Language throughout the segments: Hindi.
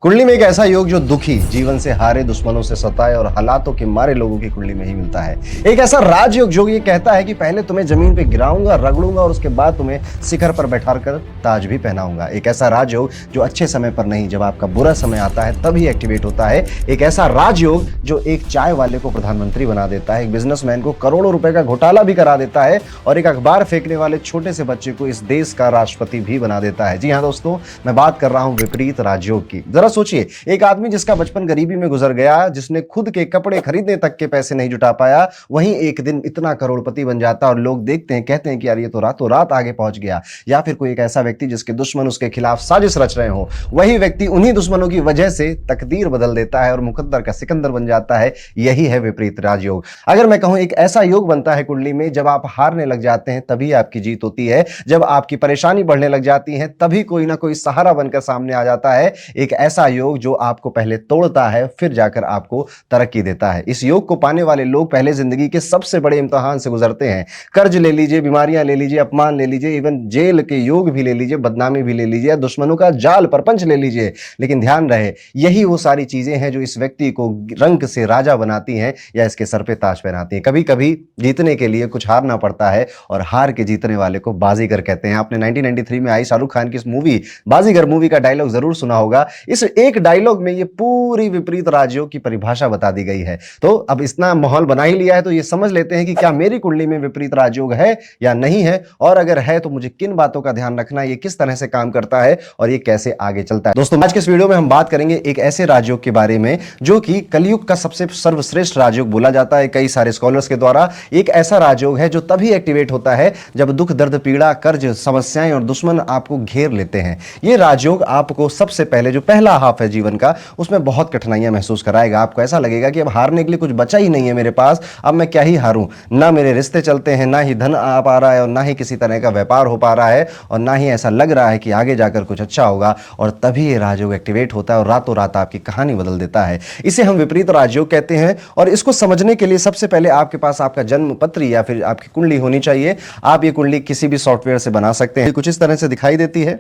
कुंडली में एक ऐसा योग जो दुखी, जीवन से हारे, दुश्मनों से सताए और हालातों के मारे लोगों की कुंडली में ही मिलता है। एक ऐसा राजयोग जो ये कहता है कि पहले तुम्हें जमीन पे गिराऊंगा, रगड़ूंगा और उसके बाद तुम्हें शिखर पर बैठाकर ताज भी पहनाऊंगा। एक ऐसा राजयोग जो अच्छे समय पर नहीं, जब आपका बुरा समय आता है तभी एक्टिवेट होता है। एक ऐसा राजयोग जो एक चाय वाले को प्रधानमंत्री बना देता है, एक बिजनेसमैन को करोड़ों रुपए का घोटाला भी करा देता है और एक अखबार फेंकने वाले छोटे से बच्चे को इस देश का राष्ट्रपति भी बना देता है। जी हाँ दोस्तों, मैं बात कर रहा हूं विपरीत राजयोग की। जरा सोचिए, एक आदमी जिसका बचपन गरीबी में गुजर गया, जिसने खुद के कपड़े खरीदने तक के पैसे नहीं जुटा पाया, वहीं एक दिन इतना करोड़पति बन जाता और लोग देखते हैं, कहते हैं कि यार ये तो रातों रात आगे पहुंच गया। या फिर कोई एक ऐसा व्यक्ति जिसके दुश्मन उसके खिलाफ साजिश रच रहे हो, वही व्यक्ति उन्हीं दुश्मनों की वजह से तकदीर बदल देता है और मुकद्दर का सिकंदर बन जाता है। यही है विपरीत राजयोग। अगर मैं कहूं एक ऐसा योग बनता है कुंडली में, जब आप हारने लग जाते हैं तभी आपकी जीत होती है, जब आपकी परेशानी बढ़ने लग जाती है तभी कोई ना कोई सहारा बनकर सामने आ जाता है। एक ऐसा योग जो आपको पहले तोड़ता है फिर जाकर आपको तरक्की देता है। इस योग को पाने वाले लोग पहले जिंदगी के सबसे बड़े इम्तिहान से गुजरते हैं। कर्ज ले लीजिए, बीमारियां ले लीजिए, अपमान ले लीजिए, इवन जेल के योग भी ले लीजिए, बदनामी भी ले लीजिए, दुश्मनों का जाल परपंच ले लीजिए। लेकिन ध्यान रहे, यही वो सारी चीजें हैं जो इस व्यक्ति को रंग से राजा बनाती हैं या इसके सर पे ताज पहनाती हैं। कभी कभी जीतने के लिए कुछ हारना पड़ता है और हार के जीतने वाले को बाजीगर कहते हैं। आपने 1993 में आई शाहरुख खान की इस मूवी बाजीगर मूवी का डायलॉग जरूर सुना होगा। इस एक डायलॉग में ये पूरी विपरीत राजयोग की परिभाषा बता दी गई है। तो अब इतना माहौल बना ही लिया है तो ये समझ लेते हैं कि क्या मेरी कुंडली में विपरीत राजयोग है या नहीं है, और अगर है तो मुझे किन बातों का ध्यान रखना है, ये किस तरह से काम करता है और ये कैसे आगे चलता है। दोस्तों, आज के इस वीडियो में हम बात करेंगे एक ऐसे राजयोग के बारे में जो कि कलयुग का सबसे सर्वश्रेष्ठ राजयोग बोला जाता है कई सारे स्कॉलर्स के द्वारा। एक ऐसा राजयोग है जो तभी एक्टिवेट होता है जब दुख, दर्द, पीड़ा, कर्ज, समस्याएं और दुश्मन आपको घेर लेते हैं। ये राजयोग आपको सबसे पहले जो पहला हाफ है जीवन का, उसमें बहुत कठिनाइयां महसूस कराएगा। आपको ऐसा लगेगा कि अब हारने के लिए कुछ बचा ही नहीं है मेरे पास, अब मैं क्या ही हारूं। ना मेरे रिश्ते चलते हैं, ना ही धन आ पा रहा है और ना ही किसी तरह का व्यापार हो पा रहा है और ना ही ऐसा लग रहा है कि आगे जाकर कुछ अच्छा होगा। और तभी ये राजयोग एक्टिवेट होता है और रातों रात आपकी कहानी बदल देता है। इसे हम विपरीत राजयोग कहते हैं। और इसको समझने के लिए सबसे पहले आपके पास आपका जन्म पत्र या फिर आपकी कुंडली होनी चाहिए। आप ये कुंडली किसी भी सॉफ्टवेयर से बना सकते हैं। कुछ इस तरह से दिखाई देती है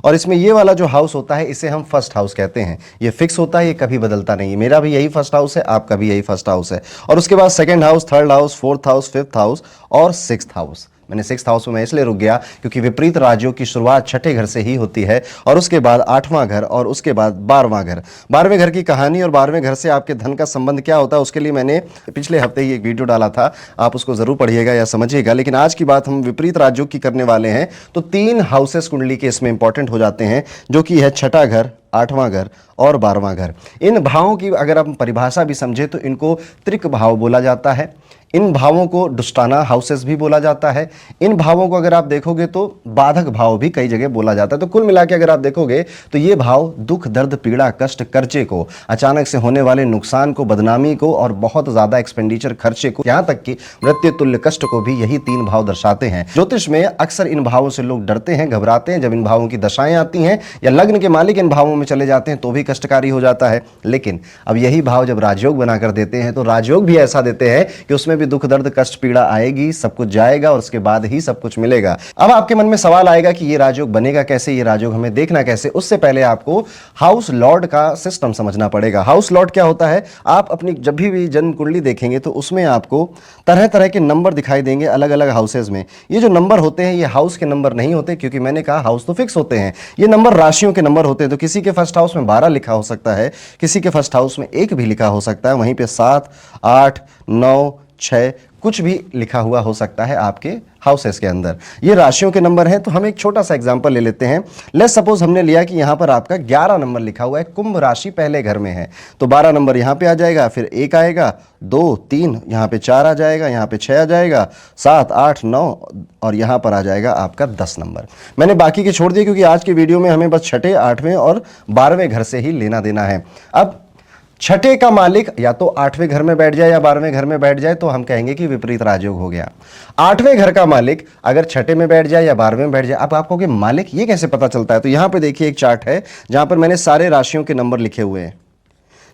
और इसमें ये वाला जो हाउस होता है इसे हम फर्स्ट हाउस कहते हैं। ये फिक्स होता है, ये कभी बदलता नहीं है। मेरा भी यही फर्स्ट हाउस है, आपका भी यही फर्स्ट हाउस है। और उसके बाद second house, third house, fourth house, fifth house और सिक्स्थ हाउस। मैंने सिक्स्थ हाउस में मैं इसलिए रुक गया क्योंकि विपरीत राजयोग की शुरुआत छठे घर से ही होती है और उसके बाद आठवां घर और उसके बाद 12वां घर। 12वें घर की कहानी और 12वें घर से आपके धन का संबंध क्या होता है उसके लिए मैंने पिछले हफ्ते ही एक वीडियो डाला था, आप उसको जरूर पढ़िएगा या समझिएगा। लेकिन आज की बात हम विपरीत राजयोग की करने वाले हैं। तो 3 हाउसेस कुंडली के इसमें इंपॉर्टेंट हो जाते हैं, जो कि है छठा घर, 8वां घर और 12वां घर। इन भावों की अगर आप परिभाषा भी समझे तो इनको त्रिक भाव बोला जाता है। इन भावों को दुष्टाना हाउसेस भी बोला जाता है। इन भावों को अगर आप देखोगे तो बाधक भाव भी कई जगह बोला जाता है। तो कुल मिला के अगर आप देखोगे तो ये भाव दुख, दर्द, पीड़ा, कष्ट, कर्जे को, अचानक से होने वाले नुकसान को, बदनामी को और बहुत ज्यादा एक्सपेंडिचर खर्चे को, यहाँ तक कि मृत्यु तुल्य कष्ट को भी यही 3 भाव दर्शाते हैं। ज्योतिष में अक्सर इन भावों से लोग डरते हैं, घबराते हैं। जब इन भावों की दशाएं आती हैं या लग्न के मालिक इन भावों में चले जाते हैं तो भी कष्टकारी हो जाता है। लेकिन अब यही भाव जब राजयोग बनाकर देते हैं तो राजयोग भी ऐसा देते हैं कि उसमें दुख, दर्द, कष्ट, पीड़ा आएगी, सब कुछ जाएगा और उसके बाद ही सब कुछ मिलेगा। अब आपके मन में सवाल आएगा कि ये राजयोग बनेगा कैसे, ये राजयोग हमें देखना कैसे। उससे पहले आपको हाउस लॉर्ड का सिस्टम समझना पड़ेगा। हाउस लॉर्ड क्या होता है, आप अपनी जब भी जन्म कुंडली देखेंगे तो उसमें आपको तरह तरह के नंबर दिखाई देंगे अलग अलग हाउसेज में। ये जो नंबर होते हैं ये हाउस के नंबर नहीं होते, क्योंकि मैंने कहा हाउस तो फिक्स होते हैं। ये नंबर राशियों के नंबर होते हैं। तो किसी के फर्स्ट हाउस में 12 लिखा हो सकता है, किसी के फर्स्ट हाउस में 1 भी लिखा हो सकता है, वहीं पे 7, 8, 9, 6 कुछ भी लिखा हुआ हो सकता है आपके हाउसेस के अंदर। ये राशियों के नंबर हैं। तो हम एक छोटा सा एग्जांपल ले लेते हैं। लेट्स सपोज हमने लिया कि यहाँ पर आपका 11 नंबर लिखा हुआ है, कुंभ राशि पहले घर में है, तो 12 नंबर यहाँ पे आ जाएगा, फिर 1 आएगा, 2, 3, यहाँ पे 4 आ जाएगा, यहाँ पे 6 आ जाएगा, 7, 8, 9 और यहाँ पर आ जाएगा आपका 10 नंबर। मैंने बाकी के छोड़ दिए क्योंकि आज की वीडियो में हमें बस छठे, 8वें और 12वें घर से ही लेना देना है। अब छठे का मालिक या तो 8वें घर में बैठ जाए या 12वें घर में बैठ जाए तो हम कहेंगे कि विपरीत राजयोग हो गया। 8वें घर का मालिक अगर छठे में बैठ जाए या 12वें में बैठ जाए, अब आपको कि मालिक ये कैसे पता चलता है। तो यहां पे देखिए एक चार्ट है जहां पर मैंने सारे राशियों के नंबर लिखे हुए हैं।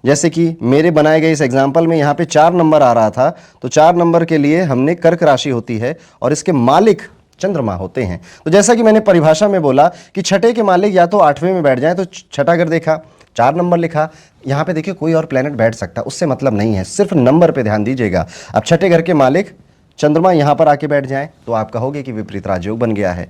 जैसे कि मेरे बनाए गए इस एग्जाम्पल में यहाँ पे 4 नंबर आ रहा था, तो 4 नंबर के लिए हमने कर्क राशि होती है और इसके मालिक चंद्रमा होते हैं। तो जैसा कि मैंने परिभाषा में बोला कि छठे के मालिक या तो 8वें में बैठ जाए, तो छठा घर देखा, 4 नंबर लिखा, यहाँ पे देखिए कोई और प्लेनेट बैठ सकता है, उससे मतलब नहीं है, सिर्फ नंबर पे ध्यान दीजिएगा। अब छठे घर के मालिक चंद्रमा यहाँ पर आके बैठ जाएं तो आप कहोगे कि विपरीत राजयोग बन गया है।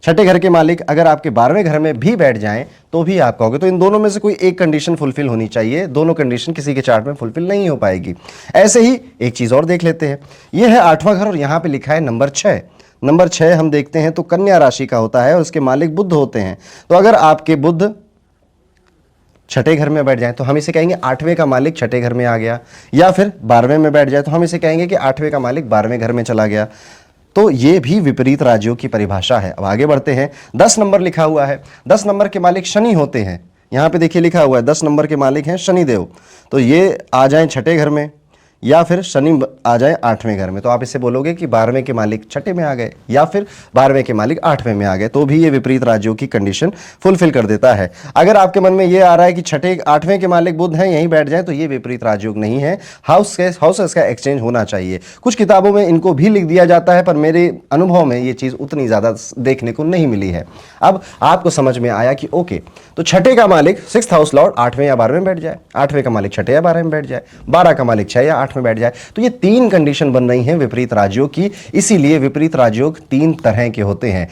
छठे घर के मालिक अगर आपके 12वें घर में भी बैठ जाएं तो भी आप कहोगे। तो इन दोनों में से कोई एक कंडीशन फुलफिल होनी चाहिए, दोनों कंडीशन किसी के चार्ट में फुलफिल नहीं हो पाएगी। ऐसे ही एक चीज़ और देख लेते हैं, ये है 8वां घर और यहाँ पे लिखा है नंबर 6। नंबर 6 हम देखते हैं तो कन्या राशि का होता है और उसके मालिक बुध होते हैं। तो अगर आपके बुध छठे घर में बैठ जाए तो हम इसे कहेंगे 8वें का मालिक छठे घर में आ गया, या फिर 12वें में बैठ जाए तो हम इसे कहेंगे कि 8वें का मालिक 12वें घर में चला गया। तो ये भी विपरीत राज्यों की परिभाषा है। अब आगे बढ़ते हैं, 10 नंबर लिखा हुआ है, 10 नंबर के मालिक शनि होते हैं। यहाँ पे देखिए लिखा हुआ है 10 नंबर के मालिक हैं शनिदेव। तो ये आ जाएं छठे घर में या फिर शनि आ जाए 8वें घर में, तो आप इससे बोलोगे कि 12वें के मालिक छठे में आ गए या फिर 12वें के मालिक 8वें में आ गए, तो भी ये विपरीत राज्यों की कंडीशन फुलफिल कर देता है। अगर आपके मन में ये आ रहा है कि छठे 8वें के मालिक बुध हैं यहीं बैठ जाए, तो ये विपरीत राजयोग नहीं है, हाउसेस का एक्सचेंज होना चाहिए। कुछ किताबों में इनको भी लिख दिया जाता है, पर मेरे अनुभव में ये चीज़ उतनी ज़्यादा देखने को नहीं मिली है। अब आपको समझ में आया कि ओके, तो छठे का मालिक 6th हाउस लॉर्ड 8वें या 12वें बैठ जाए, 8वें का मालिक छठे या 12वें में बैठ जाए, 12 का मालिक 6 या 8 में बैठ जाए। तो ये 3 कंडीशन बन रही हैं विपरीत राजयोग की। इसीलिए विपरीत राजयोग 3 तरह के होते हैं,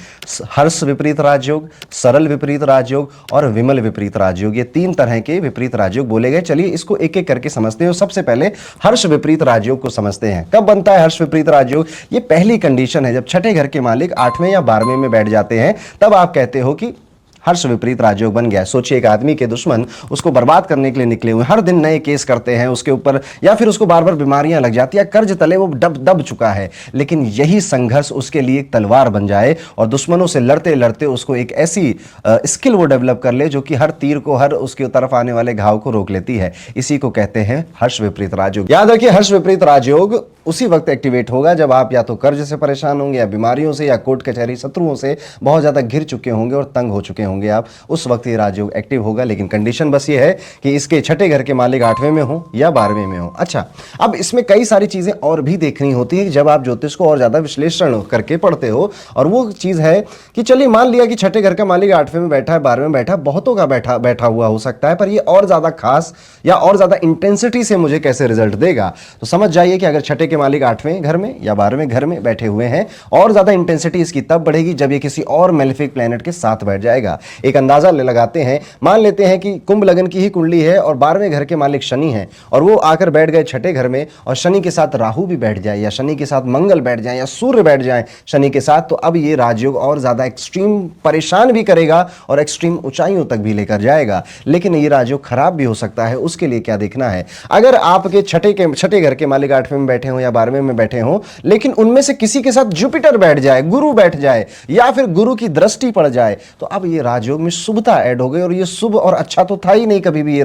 हर्ष विपरीत राजयोग, सरल विपरीत राजयोग और विमल विपरीत राजयोग। ये 3 तरह के विपरीत राजयोग बोले गए। चलिए इसको एक एक करके समझते हैं। सबसे पहले हर्ष विपरीत राजयोग को समझते हैं। कब बनता है हर्ष विपरीत राजयोग? ये पहली कंडीशन है, जब छठे घर के मालिक 8वें या 12वें में बैठ जाते हैं, तब आप कहते हो कि हर्ष विपरीत राजयोग बन गया। सोचिए एक आदमी के दुश्मन उसको बर्बाद करने के लिए निकले हुए, हर दिन नए केस करते हैं उसके ऊपर, या फिर उसको बार बार बीमारियां लग जाती है, कर्ज तले वो दब चुका है, लेकिन यही संघर्ष उसके लिए एक तलवार बन जाए और दुश्मनों से लड़ते लड़ते उसको एक ऐसी स्किल वो डेवलप कर ले जो कि हर तीर को, हर उसके तरफ आने वाले घाव को रोक लेती है। इसी को कहते हैं हर्ष विपरीत राजयोग। याद रखिए, हर्ष विपरीत राजयोग उसी वक्त एक्टिवेट होगा जब आप या तो कर्ज से परेशान होंगे, या बीमारियों से, या कोर्ट कचहरी शत्रुओं से बहुत ज्यादा घिर चुके होंगे और तंग हो चुके होंगे आप, उस वक्त ये राजयोग एक्टिव होगा। लेकिन कंडीशन बस ये है कि इसके छठे घर के मालिक 8वें में हो या 12वें में हो। अच्छा, अब इसमें कई सारी चीजें और भी देखनी होती है जब आप ज्योतिष को और ज्यादा विश्लेषण करके पढ़ते हो, और वो चीज है कि चलिए मान लिया कि छठे घर का मालिक 8वें में बैठा है, 12वें में बैठा, बहुतों का बैठा हुआ हो सकता है, पर ये और ज्यादा खास या और ज्यादा इंटेंसिटी से मुझे कैसे रिजल्ट देगा? तो समझ जाइए कि अगर छठे के मालिक 8वें घर में या 12वें घर में बैठे हुए हैं, और ज्यादा इंटेंसिटी इसकी तब बढ़ेगी जब ये किसी और मेलेफिक प्लैनेट के साथ बैठ जाएगा। एक अंदाजा लगाते हैं, मान लेते हैं कि कुंभ लगन की ही कुंडली है और 12वें घर के मालिक शनि हैं, और वो आकर बैठ गए छठे घर में, और शनि के साथ राहु भी बैठ जाए, या शनि के साथ मंगल बैठ जाए, या सूर्य बैठ जाए शनि के साथ, तो अब ये राजयोग और ज्यादा एक्सट्रीम परेशान भी करेगा और एक्सट्रीम ऊंचाइयों तक भी लेकर जाएगा। लेकिन ये राजयोग खराब भी हो सकता है। उसके लिए क्या देखना है? अगर आपके छठे घर के मालिक 8वें में बैठे हो या 12वें में बैठे हो, लेकिन उनमें से किसी के साथ जुपिटर बैठ जाए, गुरु बैठ जाए, या फिर गुरु की दृष्टि पड़ जाए, तो अब ये राजयोग में शुभता ऐड हो गई। और ये शुभ और अच्छा तो था ही नहीं कभी भी। ये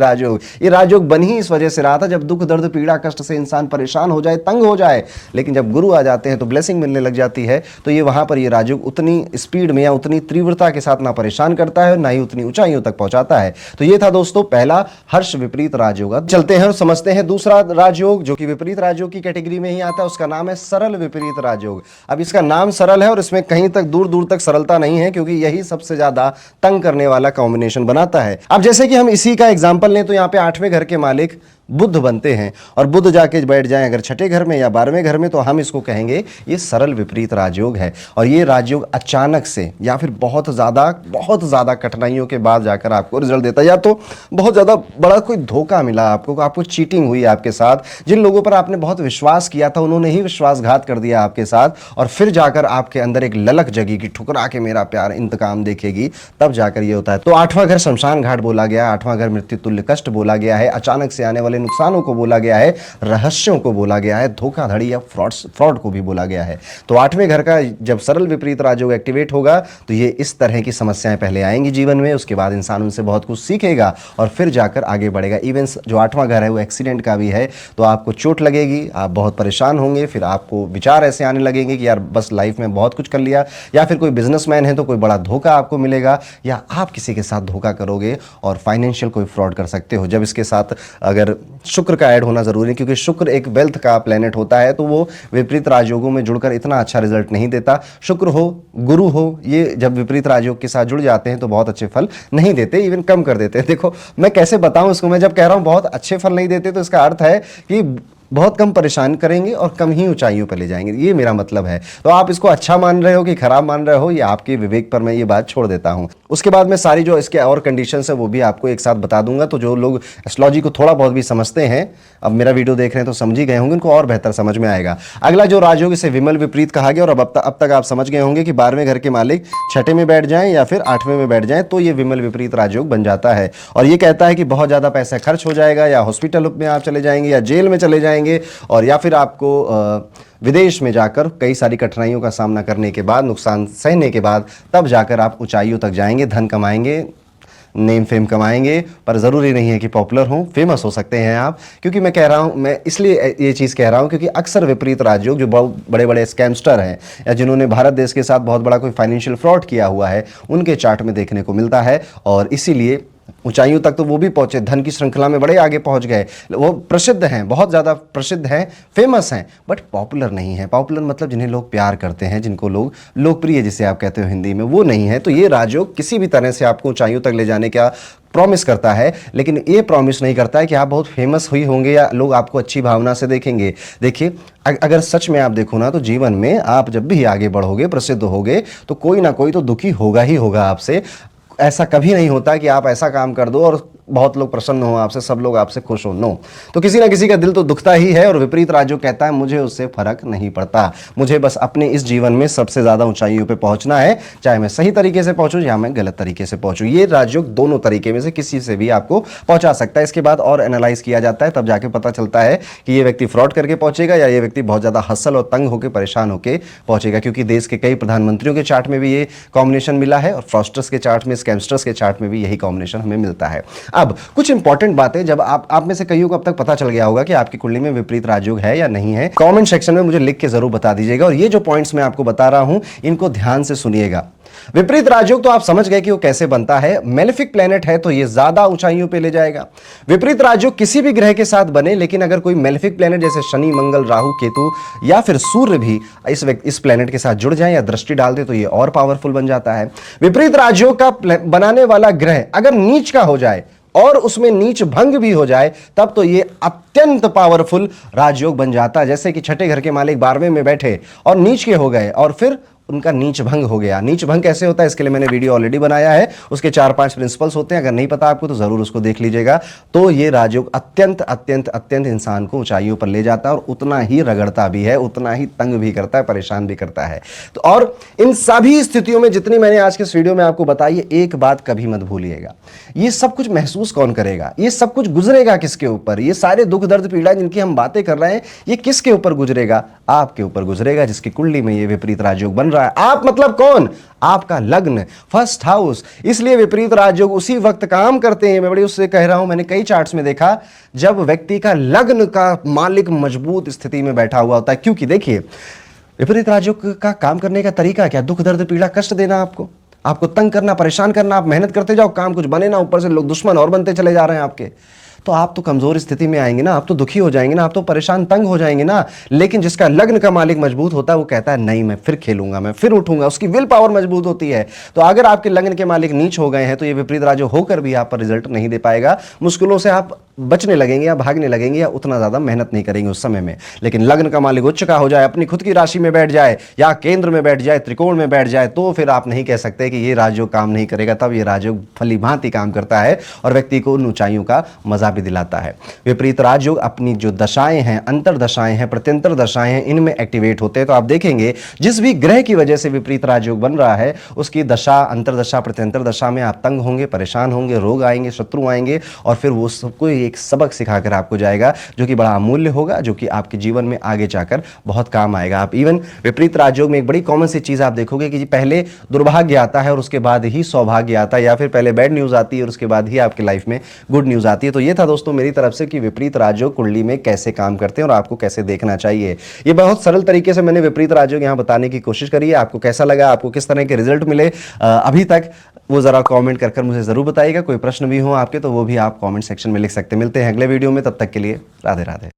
राजयोग बन ही इस वजह से रहा था जब दुख दर्द पीड़ा कष्ट से इंसान परेशान हो जाए, तंग हो जाए, लेकिन जब गुरु आ जाते हैं तो ब्लेसिंग मिलने लग जाती है। तो ये वहां पर ये राजयोग उतनी स्पीड में या उतनी तीव्रता के साथ ना परेशान करता है, ना ही उतनी ऊंचाइयों तक पहुंचाता है। तो ये था दोस्तों पहला हर्ष विपरीत राजयोग। चलते हैं और समझते हैं दूसरा राजयोग जो कि विपरीत राजयोग की कैटेगरी में ही आता है। उसका नाम है सरल विपरीत राजयोग। अब इसका नाम सरल है और इसमें कहीं तक दूर दूर तक सरलता नहीं है, क्योंकि यही सबसे ज्यादा तंग करने वाला कॉम्बिनेशन बनाता है। अब जैसे कि हम इसी का एग्जांपल लें तो यहाँ पे 8वें घर के मालिक बुध बनते हैं, और बुध जाके बैठ जाएं अगर छठे घर में या 12वें घर में, तो हम इसको कहेंगे ये सरल विपरीत राजयोग है। और ये राजयोग अचानक से या फिर बहुत ज़्यादा कठिनाइयों के बाद जाकर आपको रिजल्ट देता है, या तो बहुत ज़्यादा बड़ा कोई धोखा मिला आपको चीटिंग हुई आपके साथ, जिन लोगों पर आपने बहुत विश्वास किया था उन्होंने ही विश्वासघात कर दिया आपके साथ, और फिर जाकर आपके अंदर एक ललक जगी कि ठुकरा के मेरा प्यार इंतकाम देखेगी, तब जाकर ये होता है। तो 8वां घर शमशान घाट बोला गया है, 8वां घर मृत्यु तुल्य कष्ट बोला गया है, अचानक से आने वाले नुकसानों को बोला गया है, रहस्यों को बोला गया है, धोखाधड़ी या फ्रॉड को भी बोला गया है। तो 8वें घर का जब सरल विपरीत राजयोग एक्टिवेट होगा तो ये इस तरह की समस्याएं पहले आएंगी जीवन में, उसके बाद इंसान उनसे बहुत कुछ सीखेगा और फिर जाकर आगे बढ़ेगा। इवन जो 8वां घर है वो एक्सीडेंट का भी है, तो आपको चोट लगेगी, आप बहुत परेशान होंगे, फिर आपको विचार ऐसे आने लगेंगे कि यार बस लाइफ में बहुत कुछ कर लिया, या फिर कोई बिजनेसमैन है तो कोई बड़ा धोखा आपको मिलेगा, या आप किसी के साथ धोखा करोगे और फाइनेंशियल कोई फ्रॉड कर सकते हो। जब इसके साथ अगर शुक्र का ऐड होना जरूरी है, क्योंकि शुक्र एक वेल्थ का प्लेनेट होता है, तो वो विपरीत राजयोगों में जुड़कर इतना अच्छा रिजल्ट नहीं देता। शुक्र हो, गुरु हो, ये जब विपरीत राजयोग के साथ जुड़ जाते हैं तो बहुत अच्छे फल नहीं देते, इवन कम कर देते हैं। देखो मैं कैसे बताऊं इसको, मैं जब कह रहा हूं बहुत अच्छे फल नहीं देते, तो इसका अर्थ है कि बहुत कम परेशान करेंगे और कम ही ऊंचाइयों पर ले जाएंगे, ये मेरा मतलब है। तो आप इसको अच्छा मान रहे हो कि खराब मान रहे हो, ये आपके विवेक पर मैं ये बात छोड़ देता हूं। उसके बाद मैं सारी जो इसके और कंडीशंस है वो भी आपको एक साथ बता दूंगा। तो जो लोग एस्ट्रोलॉजी को थोड़ा बहुत भी समझते हैं, अब मेरा वीडियो देख रहे हैं तो समझ ही गए होंगे, उनको और बेहतर समझ में आएगा। अगला जो राजयोग, इसे विमल विपरीत कहा गया, और अब तक आप समझ गए होंगे कि 12वें घर के मालिक छठे में बैठ जाएं या फिर 8वें में बैठ जाएं तो ये विमल विपरीत राजयोग बन जाता है। और ये कहता है कि बहुत ज्यादा पैसा खर्च हो जाएगा, या हॉस्पिटल में आप चले जाएंगे, या जेल में चले जाएंगे, और या फिर आपको विदेश में जाकर कई सारी कठिनाइयों का सामना करने के बाद, नुकसान सहने के बाद, तब जाकर आप ऊंचाइयों तक जाएंगे, धन कमाएंगे, नेम फेम कमाएंगे। पर ज़रूरी नहीं है कि पॉपुलर हों, फेमस हो सकते हैं आप। क्योंकि मैं कह रहा हूं, मैं इसलिए ये चीज़ कह रहा हूं क्योंकि अक्सर विपरीत राजयोग जो बहुत बड़े बड़े स्कैमस्टर हैं, या जिन्होंने भारत देश के साथ बहुत बड़ा कोई फाइनेंशियल फ्रॉड किया हुआ है, उनके चार्ट में देखने को मिलता है। और इसीलिए ऊंचाइयों तक तो वो भी पहुंचे, धन की श्रृंखला में बड़े आगे पहुंच गए, वो प्रसिद्ध हैं, बहुत ज़्यादा प्रसिद्ध हैं, फेमस हैं, बट पॉपुलर नहीं है। पॉपुलर मतलब जिन्हें लोग प्यार करते हैं, जिनको लोग लोकप्रिय जिसे आप कहते हो हिंदी में, वो नहीं है। तो ये राजयोग किसी भी तरह से आपको ऊंचाइयों तक ले जाने का प्रॉमिस करता है, लेकिन ये प्रॉमिस नहीं करता है कि आप बहुत फेमस हुई होंगे या लोग आपको अच्छी भावना से देखेंगे। देखिए अगर सच में आप देखो ना, तो जीवन में आप जब भी आगे बढ़ोगे, प्रसिद्ध होगे, तो कोई ना कोई तो दुखी होगा ही होगा आपसे। ऐसा कभी नहीं होता कि आप ऐसा काम कर दो और बहुत लोग प्रसन्न हो आपसे, सब लोग आपसे खुश हो। नो, तो किसी ना किसी का दिल तो दुखता ही है। और विपरीत राजयोग कहता है मुझे उससे फर्क नहीं पड़ता, मुझे बस अपने इस जीवन में सबसे ज्यादा ऊंचाइयों पे पहुंचना है, चाहे मैं सही तरीके से पहुंचूं या मैं गलत तरीके से पहुंचूं। ये राजयोग दोनों तरीके में से किसी से भी आपको पहुंचा सकता है। इसके बाद और एनालाइज किया जाता है, तब जाके पता चलता है कि ये व्यक्ति फ्रॉड करके पहुंचेगा या ये व्यक्ति बहुत ज्यादा हसल और तंग होकर परेशान होकर पहुंचेगा। क्योंकि देश के कई प्रधानमंत्रियों के चार्ट में भी ये कॉम्बिनेशन मिला है, और फ्रॉस्टर्स के चार्ट में, स्कैमस्टर्स के चार्ट में भी यही कॉम्बिनेशन हमें मिलता है। अब कुछ इंपॉर्टेंट बातें, जब आप में से कईयों को अब तक पता चल गया होगा कि आपकी कुंडली में विपरीत राजयोग है या नहीं है, कमेंट सेक्शन में मुझे लिख के जरूर बता दीजिएगा। और ये जो पॉइंट्स मैं आपको बता रहा हूं, इनको ध्यान से सुनिएगा। विपरीत राजयोग तो आप समझ गए कि वो कैसे बनता है। मेलेफिक प्लेनेट है तो ये ज्यादा ऊंचाइयों पे ले जाएगा। विपरीत राजयोग किसी भी ग्रह के साथ बने, लेकिन अगर कोई मेलेफिक प्लेनेट जैसे शनि, मंगल, राहु, केतु या फिर सूर्य भी इस प्लेनेट के साथ जुड़ जाए या दृष्टि डाल दे, तो ये और पावरफुल बन जाता है। विपरीत राजयोग का बनाने वाला ग्रह अगर नीच का हो जाए और उसमें नीच भंग भी हो जाए, तब तो ये अत्यंत पावरफुल राजयोग बन जाता है। जैसे कि छठे घर के मालिक 12वें में बैठे और नीच के हो गए, और फिर उनका नीच भंग हो गया। नीच भंग कैसे होता है, इसके लिए मैंने वीडियो ऑलरेडी बनाया है, उसके 4-5 प्रिंसिपल्स होते हैं। अगर नहीं पता आपको तो जरूर उसको देख लीजिएगा। तो ये राजयोग अत्यंत अत्यंत अत्यंत इंसान को ऊंचाइयों पर ले जाता है, और उतना ही रगड़ता भी है, उतना ही तंग भी करता है, परेशान भी करता है। तो और इन सभी स्थितियों में जितनी मैंने आज के इस वीडियो में आपको बताई है, एक बात कभी मत भूलिएगा, ये सब कुछ महसूस कौन करेगा, ये सब कुछ गुजरेगा किसके ऊपर, ये सारे दुख दर्द पीड़ा जिनकी हम बातें कर रहे हैं, ये किसके ऊपर गुजरेगा, आपके ऊपर गुजरेगा, जिसकी कुंडली में ये विपरीत राजयोग बन रहा है। आप मतलब कौन, आपका लग्न, फर्स्ट हाउस। इसलिए विपरीत राजयोग उसी वक्त काम करते हैं, मैं बड़ी उससे कह रहा हूं, मैंने कई चार्ट्स में देखा जब व्यक्ति का लग्न का मालिक मजबूत स्थिति में बैठा हुआ होता है। क्योंकि देखिए विपरीत राजयोग का काम करने का तरीका क्या, दुख दर्द पीड़ा कष्ट देना, आपको तंग करना, परेशान करना। आप मेहनत करते जाओ, काम कुछ बने ना, ऊपर से लोग दुश्मन और बनते चले जा रहे हैं आपके, तो आप तो कमजोर स्थिति में आएंगे ना, आप तो दुखी हो जाएंगे ना, आप तो परेशान तंग हो जाएंगे ना। लेकिन जिसका लग्न का मालिक मजबूत होता है, वो कहता है नहीं मैं फिर खेलूंगा, मैं फिर उठूंगा, उसकी विल पावर मजबूत होती है। तो अगर आपके लग्न के मालिक नीच हो गए हैं, तो ये विपरीत राजयोग होकर भी आप पर रिजल्ट नहीं दे पाएगा। मुश्किलों से आप बचने लगेंगे या भागने लगेंगे, या उतना ज्यादा मेहनत नहीं करेंगे उस समय में। लेकिन लग्न का मालिक उच्च का हो जाए, अपनी खुद की राशि में बैठ जाए, या केंद्र में बैठ जाए, त्रिकोण में बैठ जाए, तो फिर आप नहीं कह सकते कि ये राजयोग काम नहीं करेगा। तब ये राजयोग फली भांति काम करता है और व्यक्ति को उन ऊंचाइयों का मजा भी दिलाता है। विपरीत राजयोग अपनी जो दशाएं हैं, अंतर दशाएं हैं, प्रत्यंतर दशाएं हैं, इनमें एक्टिवेट होते हैं। तो आप देखेंगे जिस भी ग्रह की वजह से विपरीत राजयोग बन रहा है, उसकी दशा, अंतरदशा, प्रत्यंतर दशा में आप तंग होंगे, परेशान होंगे, रोग आएंगे, शत्रु आएंगे, और फिर वो सबको एक सबक सिखाकर आपको जाएगा, जो कि बड़ा अमूल्य होगा, जो कि आपके जीवन में आगे जाकर बहुत काम आएगा। आप इवन विपरीत राजयोग में एक बड़ी कॉमन सी चीज आप देखोगे कि पहले दुर्भाग्य आता है और उसके बाद ही सौभाग्य आता है, या फिर पहले बैड न्यूज आती है और उसके बाद ही आपकी लाइफ में गुड न्यूज आती है। तो ये था दोस्तों मेरी तरफ से कि विपरीत राजयोग कुंडली में कैसे काम करते हैं और आपको कैसे देखना चाहिए। ये बहुत सरल तरीके से मैंने विपरीत राजयोग यहां बताने की कोशिश करी है। आपको कैसा लगा, आपको किस तरह के रिजल्ट मिले, अभी तक वो ज़रा कमेंट कर मुझे ज़रूर बताइएगा। कोई प्रश्न भी हो आपके तो वो भी आप कमेंट सेक्शन में लिख सकते हैं। मिलते हैं अगले वीडियो में, तब तक के लिए राधे राधे।